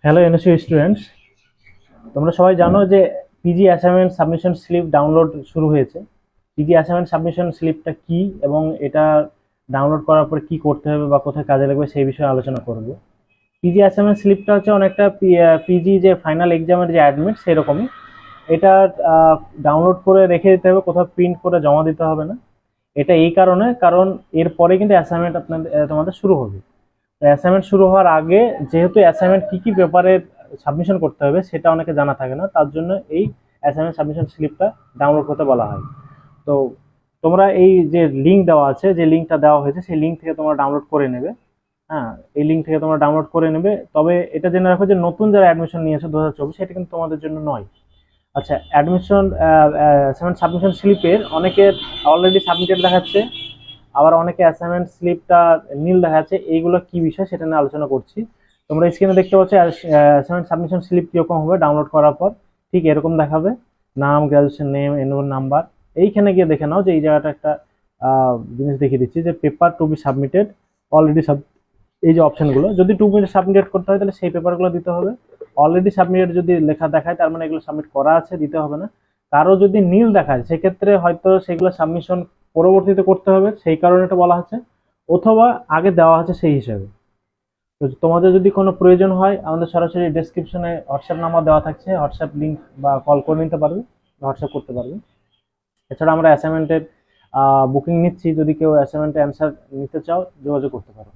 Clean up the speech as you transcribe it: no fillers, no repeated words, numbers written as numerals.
Hello NSU students, তোমরা সবাই জানো যে PG assignment submission slip download শুরু হয়েছে। পিজি অ্যাসাইনমেন্ট সাবমিশন স্লিপটা কি এবং এটা ডাউনলোড করার পর কি করতে হবে বা কোথায় কাজে লাগবে সেই বিষয়ে আলোচনা করব। পিজি অ্যাসাইনমেন্ট স্লিপটা হচ্ছে অনেকটা পিজি যে ফাইনাল এক্সামের যে অ্যাডমিট সেরকমই। এটা ডাউনলোড করে রেখে দিতে হবে, কোথাও প্রিন্ট করে জমা দিতে হবে না। এটা এই কারণে, কারণ এরপরে কিন্তু অ্যাসাইনমেন্ট তোমাদের শুরু হবে। অ্যাসাইনমেন্ট শুরু হওয়ার আগে যেহেতু অ্যাসাইনমেন্ট কি কি পেপারে সাবমিশন করতে হবে সেটা অনেকে জানা থাকে না, তার জন্য এই অ্যাসাইনমেন্ট সাবমিশন স্লিপটা ডাউনলোড করতে বলা হয়। তো তোমরা এই যে লিঙ্ক দেওয়া আছে, যে লিঙ্কটা দেওয়া হয়েছে সেই লিঙ্ক থেকে তোমরা ডাউনলোড করে নেবে। হ্যাঁ, এই লিঙ্ক থেকে তোমরা ডাউনলোড করে নেবে। তবে এটা জেনে রাখো যে নতুন যারা অ্যাডমিশন নিয়েছে 2024, সেটা কিন্তু তোমাদের জন্য নয়। আচ্ছা, অ্যাডমিশন সাবমিশন স্লিপের অনেকের অলরেডি সাবমিটেড দেখাচ্ছে, আবার অনেকে অ্যাসাইনমেন্ট স্লিপটা নীল দেখাচ্ছে। এইগুলো কি বিষয় সেটা নিয়ে আলোচনা করছি। তোমরা স্ক্রিনে দেখতে পাচ্ছ অ্যাসাইনমেন্ট সাবমিশন স্লিপ কিরকম হবে ডাউনলোড করার পর। ঠিক এরকম দেখাবে, নাম, গ্রাজুয়েশন নেম, এনরোল নাম্বার। এইখানে গিয়ে দেখে নাও যে এই জায়গাটা একটা জিনিস দেখিয়ে দিচ্ছি যে paper to be submitted already সব। এই যে অপশনগুলো, যদি 2 মিনিট সাবমিট করতে হয় তাহলে সেই পেপারগুলো দিতে হবে। অলরেডি সাবমিটেড যদি লেখা দেখায় তার মানে এগুলো সাবমিট করা আছে, দিতে হবে না। কারো যদি নীল দেখায় সেক্ষেত্রে হয়তো সেগুলো সাবমিশন পরবর্তীতে করতে হবে, সেই কারণে এটা বলা হচ্ছে, অথবা আগে দেওয়া আছে সেই হিসাবে। তো তোমাদের যদি কোনো প্রয়োজন হয় আমাদের সরাসরি ডেসক্রিপশনে হোয়াটসঅ্যাপ নাম্বার দেওয়া থাকছে, হোয়াটসঅ্যাপ লিঙ্ক বা কল করে নিতে পারবে, হোয়াটসঅ্যাপ করতে পারবে। এছাড়া আমরা অ্যাসাইনমেন্টের বুকিং নিচ্ছি, যদি কেউ অ্যাসাইনমেন্টে অ্যান্সার নিতে চাও যোগাযোগ করতে পারো।